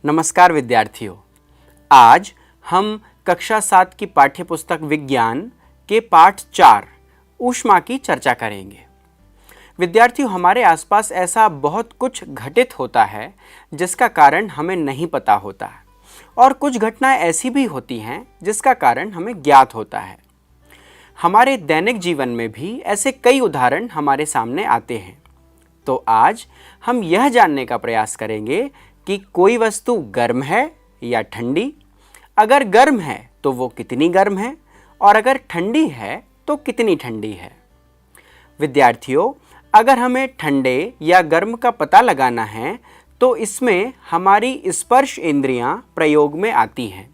नमस्कार विद्यार्थियों, आज हम कक्षा 7 की पाठ्यपुस्तक विज्ञान के पाठ 4 ऊष्मा की चर्चा करेंगे। विद्यार्थियों, हमारे आसपास ऐसा बहुत कुछ घटित होता है जिसका कारण हमें नहीं पता होता है और कुछ घटनाएं ऐसी भी होती हैं जिसका कारण हमें ज्ञात होता है। हमारे दैनिक जीवन में भी ऐसे कई उदाहरण हमारे सामने आते हैं। तो आज हम यह जानने का प्रयास करेंगे कि कोई वस्तु गर्म है या ठंडी। अगर गर्म है तो वो कितनी गर्म है और अगर ठंडी है तो कितनी ठंडी है। विद्यार्थियों, अगर हमें ठंडे या गर्म का पता लगाना है तो इसमें हमारी स्पर्श इंद्रियां प्रयोग में आती हैं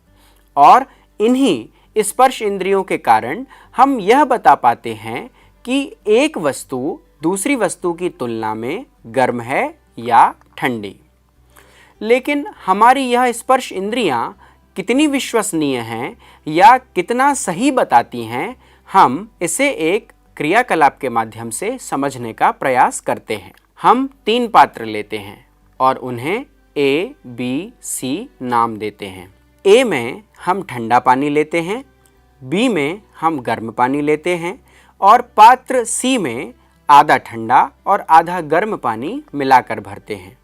और इन्हीं स्पर्श इंद्रियों के कारण हम यह बता पाते हैं कि एक वस्तु दूसरी वस्तु की तुलना में गर्म है या ठंडी। लेकिन हमारी यह स्पर्श इंद्रियां कितनी विश्वसनीय हैं या कितना सही बताती हैं, हम इसे एक क्रियाकलाप के माध्यम से समझने का प्रयास करते हैं। हम 3 पात्र लेते हैं और उन्हें ए, बी, सी नाम देते हैं। ए में हम ठंडा पानी लेते हैं, बी में हम गर्म पानी लेते हैं और पात्र सी में आधा ठंडा और आधा गर्म पानी मिलाकर भरते हैं।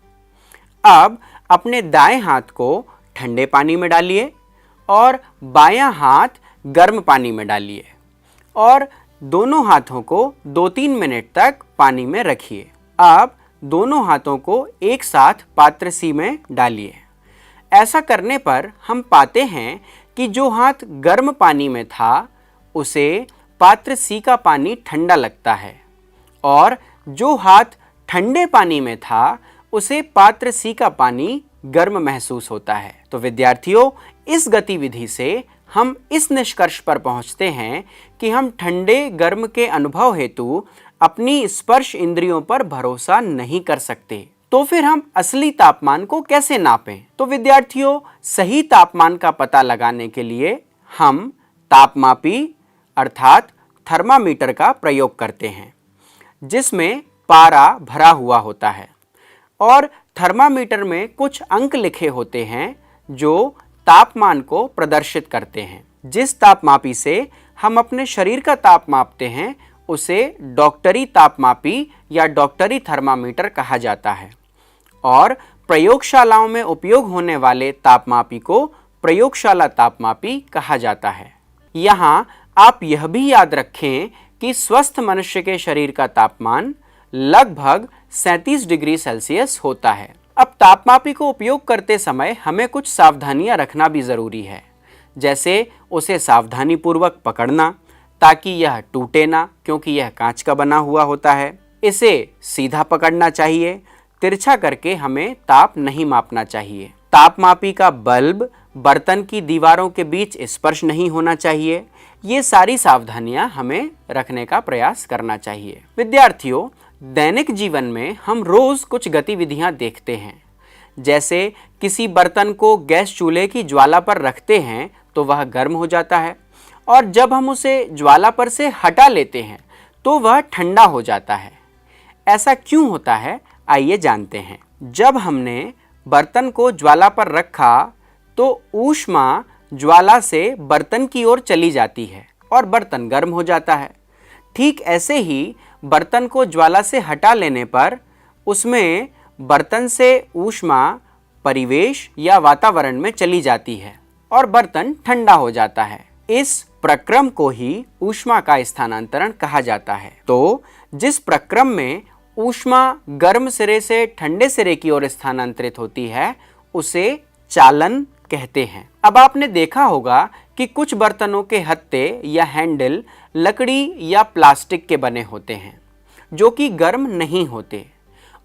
अब अपने दाएं हाथ को ठंडे पानी में डालिए और बायां हाथ गर्म पानी में डालिए और दोनों हाथों को 2-3 मिनट तक पानी में रखिए। अब दोनों हाथों को एक साथ पात्र सी में डालिए। ऐसा करने पर हम पाते हैं कि जो हाथ गर्म पानी में था उसे पात्र सी का पानी ठंडा लगता है और जो हाथ ठंडे पानी में था उसे पात्र सी का पानी गर्म महसूस होता है। तो विद्यार्थियों, इस गतिविधि से हम इस निष्कर्ष पर पहुंचते हैं कि हम ठंडे गर्म के अनुभव हेतु अपनी स्पर्श इंद्रियों पर भरोसा नहीं कर सकते। तो फिर हम असली तापमान को कैसे नापें? तो विद्यार्थियों, सही तापमान का पता लगाने के लिए हम तापमापी अर्थात थर्मामीटर का प्रयोग करते हैं, जिसमें पारा भरा हुआ होता है और थर्मामीटर में कुछ अंक लिखे होते हैं जो तापमान को प्रदर्शित करते हैं। जिस तापमापी से हम अपने शरीर का ताप मापते हैं उसे डॉक्टरी तापमापी या डॉक्टरी थर्मामीटर कहा जाता है और प्रयोगशालाओं में उपयोग होने वाले तापमापी को प्रयोगशाला तापमापी कहा जाता है। यहाँ आप यह भी याद रखें कि स्वस्थ मनुष्य के शरीर का तापमान लगभग 37 डिग्री सेल्सियस होता है। अब तापमापी को उपयोग करते समय हमें कुछ सावधानियां रखना भी जरूरी है, जैसे उसे सावधानी पूर्वक पकड़ना ताकि यह टूटे ना, क्योंकि यह कांच का बना हुआ होता है। इसे सीधा पकड़ना चाहिए, तिरछा करके हमें ताप नहीं मापना चाहिए। तापमापी का बल्ब बर्तन की दीवारों के बीच स्पर्श नहीं होना चाहिए। ये सारी सावधानियां हमें रखने का प्रयास करना चाहिए। विद्यार्थियों, दैनिक जीवन में हम रोज कुछ गतिविधियां देखते हैं, जैसे किसी बर्तन को गैस चूल्हे की ज्वाला पर रखते हैं तो वह गर्म हो जाता है और जब हम उसे ज्वाला पर से हटा लेते हैं तो वह ठंडा हो जाता है। ऐसा क्यों होता है, आइए जानते हैं। जब हमने बर्तन को ज्वाला पर रखा तो ऊष्मा ज्वाला से बर्तन की ओर चली जाती है और बर्तन गर्म हो जाता है। ठीक ऐसे ही बर्तन को ज्वाला से हटा लेने पर उसमें बर्तन से ऊष्मा परिवेश या वातावरण में चली जाती है और बर्तन ठंडा हो जाता है। इस प्रक्रम को ही ऊष्मा का स्थानांतरण कहा जाता है। तो जिस प्रक्रम में ऊष्मा गर्म सिरे से ठंडे सिरे की ओर स्थानांतरित होती है उसे चालन कहते हैं। अब आपने देखा होगा कि कुछ बर्तनों के हत्थे या हैंडल लकड़ी या प्लास्टिक के बने होते हैं जो कि गर्म नहीं होते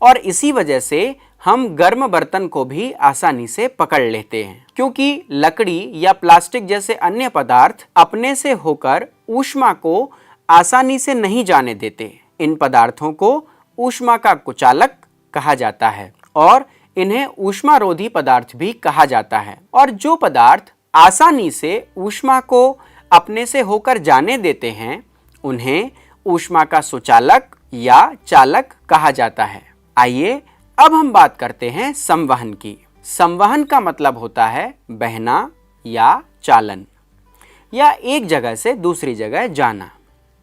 और इसी वजह से हम गर्म बर्तन को भी आसानी से पकड़ लेते हैं, क्योंकि लकड़ी या प्लास्टिक जैसे अन्य पदार्थ अपने से होकर ऊष्मा को आसानी से नहीं जाने देते। इन पदार्थों को ऊष्मा का कुचालक कहा जाता है और इन्हें ऊष्मारोधी पदार्थ भी कहा जाता है। और जो पदार्थ आसानी से ऊष्मा को अपने से होकर जाने देते हैं उन्हें ऊष्मा का सुचालक या चालक कहा जाता है। आइए अब हम बात करते हैं संवहन की। संवहन का मतलब होता है बहना या चालन या एक जगह से दूसरी जगह जाना।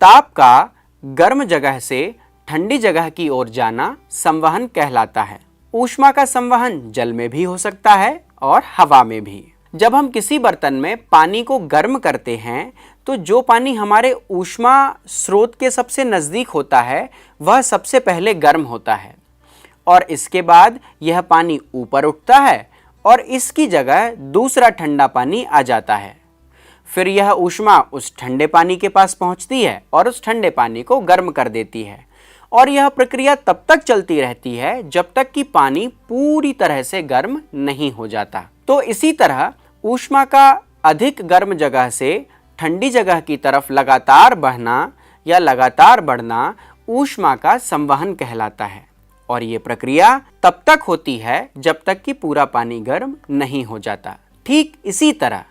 ताप का गर्म जगह से ठंडी जगह की ओर जाना संवहन कहलाता है। ऊष्मा का संवहन जल में भी हो सकता है और हवा में भी। जब हम किसी बर्तन में पानी को गर्म करते हैं तो जो पानी हमारे ऊष्मा स्रोत के सबसे नज़दीक होता है वह सबसे पहले गर्म होता है और इसके बाद यह पानी ऊपर उठता है और इसकी जगह दूसरा ठंडा पानी आ जाता है। फिर यह ऊष्मा उस ठंडे पानी के पास पहुंचती है और उस ठंडे पानी को गर्म कर देती है और यह प्रक्रिया तब तक चलती रहती है जब तक कि पानी पूरी तरह से गर्म नहीं हो जाता। तो इसी तरह ऊष्मा का अधिक गर्म जगह से ठंडी जगह की तरफ लगातार बहना या लगातार बढ़ना ऊष्मा का संवहन कहलाता है और ये प्रक्रिया तब तक होती है जब तक कि पूरा पानी गर्म नहीं हो जाता। ठीक इसी तरह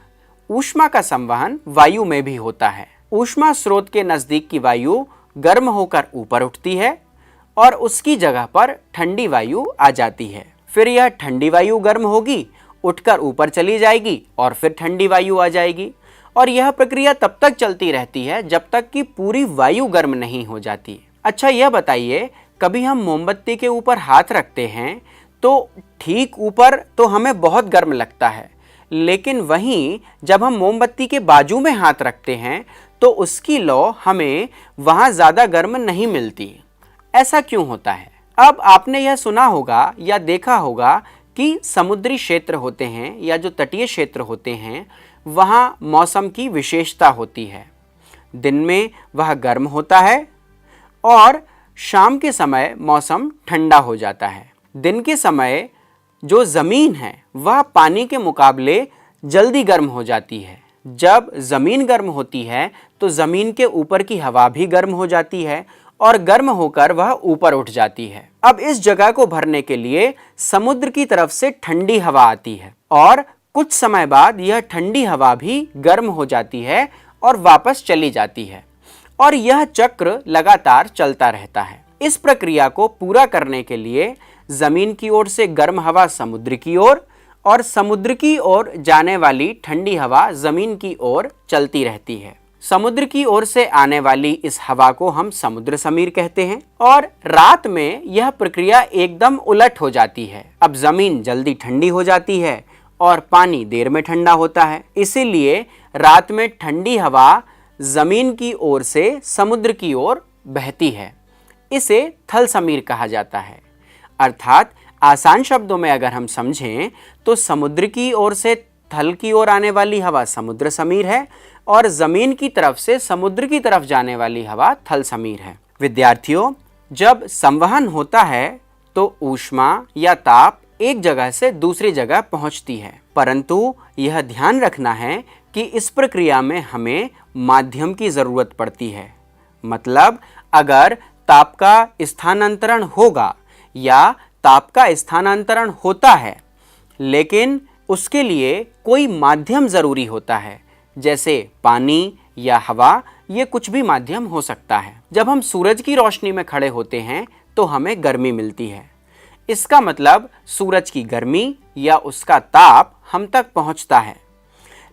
ऊष्मा का संवहन वायु में भी होता है। ऊष्मा स्रोत के नजदीक की वायु गर्म होकर ऊपर उठती है और उसकी जगह पर ठंडी वायु आ जाती है। फिर यह ठंडी वायु गर्म होगी, उठकर ऊपर चली जाएगी और फिर ठंडी वायु आ जाएगी और यह प्रक्रिया तब तक चलती रहती है जब तक कि पूरी वायु गर्म नहीं हो जाती। अच्छा, यह बताइए, कभी हम मोमबत्ती के ऊपर हाथ रखते हैं तो ठीक ऊपर तो हमें बहुत गर्म लगता है, लेकिन वहीं जब हम मोमबत्ती के बाजू में हाथ रखते हैं तो उसकी लौ हमें वहां ज्यादा गर्म नहीं मिलती। ऐसा क्यों होता है? अब आपने यह सुना होगा या देखा होगा कि समुद्री क्षेत्र होते हैं या जो तटीय क्षेत्र होते हैं वहां मौसम की विशेषता होती है। दिन में वह गर्म होता है और शाम के समय मौसम ठंडा हो जाता है। दिन के समय जो ज़मीन है वह पानी के मुकाबले जल्दी गर्म हो जाती है। जब ज़मीन गर्म होती है तो ज़मीन के ऊपर की हवा भी गर्म हो जाती है और गर्म होकर वह ऊपर उठ जाती है। अब इस जगह को भरने के लिए समुद्र की तरफ से ठंडी हवा आती है और कुछ समय बाद यह ठंडी हवा भी गर्म हो जाती है और वापस चली जाती है और यह चक्र लगातार चलता रहता है। इस प्रक्रिया को पूरा करने के लिए जमीन की ओर से गर्म हवा समुद्र की ओर और समुद्र की ओर जाने वाली ठंडी हवा जमीन की ओर चलती रहती है। समुद्र की ओर से आने वाली इस हवा को हम समुद्र समीर कहते हैं और रात में यह प्रक्रिया एकदम उलट हो जाती है। अब जमीन जल्दी ठंडी हो जाती है और पानी देर में ठंडा होता है। इसीलिए रात में ठंडी हवा जमीन की ओर से समुद्र की ओर बहती है। इसे थल समीर कहा जाता है। अर्थात आसान शब्दों में अगर हम समझें तो समुद्र की ओर से थल की ओर आने वाली हवा समुद्र समीर है और जमीन की तरफ से समुद्र की तरफ जाने वाली हवा थल समीर है। विद्यार्थियों, जब संवहन होता है तो ऊष्मा या ताप एक जगह से दूसरी जगह पहुंचती है, परंतु यह ध्यान रखना है कि इस प्रक्रिया में हमें माध्यम की जरूरत पड़ती है। मतलब अगर ताप का स्थानांतरण होगा या ताप का स्थानांतरण होता है, लेकिन उसके लिए कोई माध्यम जरूरी होता है, जैसे पानी या हवा, ये कुछ भी माध्यम हो सकता है। जब हम सूरज की रोशनी में खड़े होते हैं तो हमें गर्मी मिलती है। इसका मतलब सूरज की गर्मी या उसका ताप हम तक पहुंचता है,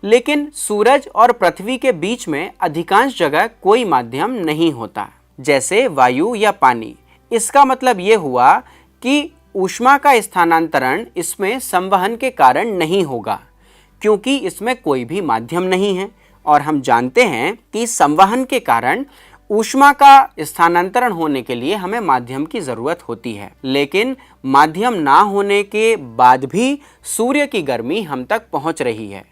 लेकिन सूरज और पृथ्वी के बीच में अधिकांश जगह कोई माध्यम नहीं होता, जैसे वायु या पानी। इसका मतलब ये हुआ कि ऊष्मा का स्थानांतरण इसमें संवहन के कारण नहीं होगा, क्योंकि इसमें कोई भी माध्यम नहीं है और हम जानते हैं कि संवहन के कारण ऊष्मा का स्थानांतरण होने के लिए हमें माध्यम की जरूरत होती है। लेकिन माध्यम ना होने के बाद भी सूर्य की गर्मी हम तक पहुंच रही है।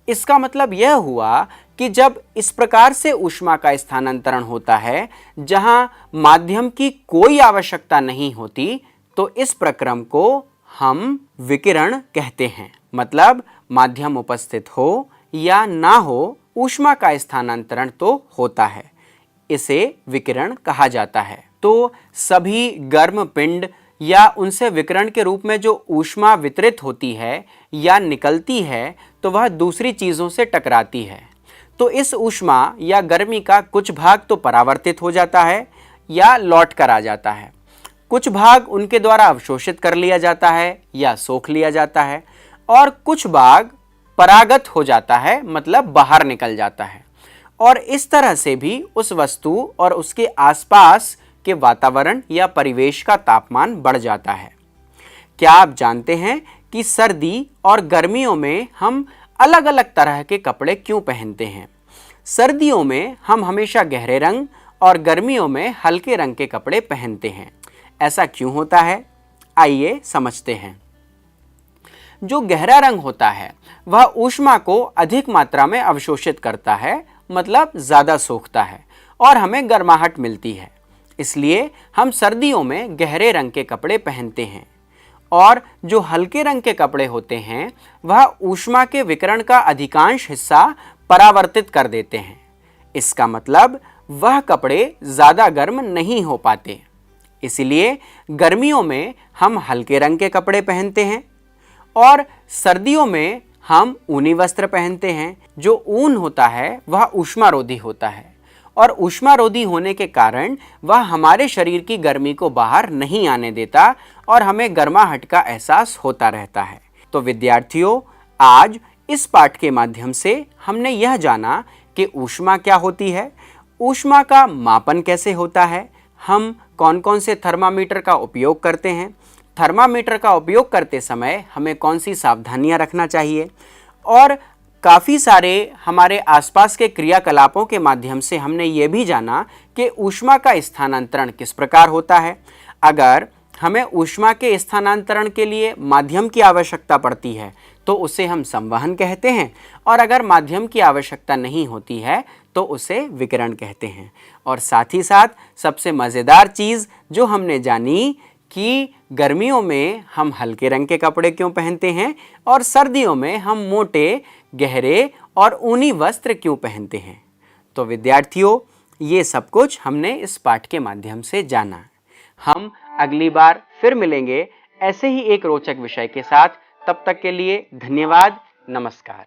इसका मतलब यह हुआ कि जब इस प्रकार से ऊष्मा का स्थानांतरण होता है जहां माध्यम की कोई आवश्यकता नहीं होती, तो इस प्रक्रम को हम विकिरण कहते हैं। मतलब माध्यम उपस्थित हो या ना हो, ऊष्मा का स्थानांतरण तो होता है। इसे विकिरण कहा जाता है। तो सभी गर्म पिंड या उनसे विकिरण के रूप में जो ऊष्मा वितरित होती है या निकलती है तो वह दूसरी चीज़ों से टकराती है। तो इस ऊष्मा या गर्मी का कुछ भाग तो परावर्तित हो जाता है या लौट कर आ जाता है, कुछ भाग उनके द्वारा अवशोषित कर लिया जाता है या सोख लिया जाता है और कुछ भाग परागत हो जाता है, मतलब बाहर निकल जाता है। और इस तरह से भी उस वस्तु और उसके आसपास के वातावरण या परिवेश का तापमान बढ़ जाता है। क्या आप जानते हैं कि सर्दी और गर्मियों में हम अलग अलग तरह के कपड़े क्यों पहनते हैं? सर्दियों में हम हमेशा गहरे रंग और गर्मियों में हल्के रंग के कपड़े पहनते हैं। ऐसा क्यों होता है? आइए समझते हैं। जो गहरा रंग होता है वह ऊष्मा को अधिक मात्रा में अवशोषित करता है, मतलब ज़्यादा सोखता है और हमें गर्माहट मिलती है। इसलिए हम सर्दियों में गहरे रंग के कपड़े पहनते हैं। और जो हल्के रंग के कपड़े होते हैं वह ऊष्मा के विकिरण का अधिकांश हिस्सा परावर्तित कर देते हैं। इसका मतलब वह कपड़े ज़्यादा गर्म नहीं हो पाते। इसलिए गर्मियों में हम हल्के रंग के कपड़े पहनते हैं और सर्दियों में हम ऊनी वस्त्र पहनते हैं। जो ऊन होता है वह ऊष्मारोधी होता है और ऊष्मारोधी होने के कारण वह हमारे शरीर की गर्मी को बाहर नहीं आने देता और हमें गर्माहट का एहसास होता रहता है। तो विद्यार्थियों, आज इस पाठ के माध्यम से हमने यह जाना कि ऊष्मा क्या होती है, ऊष्मा का मापन कैसे होता है, हम कौन कौन से थर्मामीटर का उपयोग करते हैं, थर्मामीटर का उपयोग करते समय हमें कौन सी सावधानियां रखना चाहिए, और काफ़ी सारे हमारे आसपास के क्रियाकलापों के माध्यम से हमने ये भी जाना कि ऊष्मा का स्थानांतरण किस प्रकार होता है। अगर हमें ऊष्मा के स्थानांतरण के लिए माध्यम की आवश्यकता पड़ती है तो उसे हम संवहन कहते हैं, और अगर माध्यम की आवश्यकता नहीं होती है तो उसे विकिरण कहते हैं। और साथ ही साथ सबसे मज़ेदार चीज़ जो हमने जानी कि गर्मियों में हम हल्के रंग के कपड़े क्यों पहनते हैं और सर्दियों में हम मोटे, गहरे और ऊनी वस्त्र क्यों पहनते हैं। तो विद्यार्थियों, ये सब कुछ हमने इस पाठ के माध्यम से जाना। हम अगली बार फिर मिलेंगे ऐसे ही एक रोचक विषय के साथ। तब तक के लिए धन्यवाद। नमस्कार।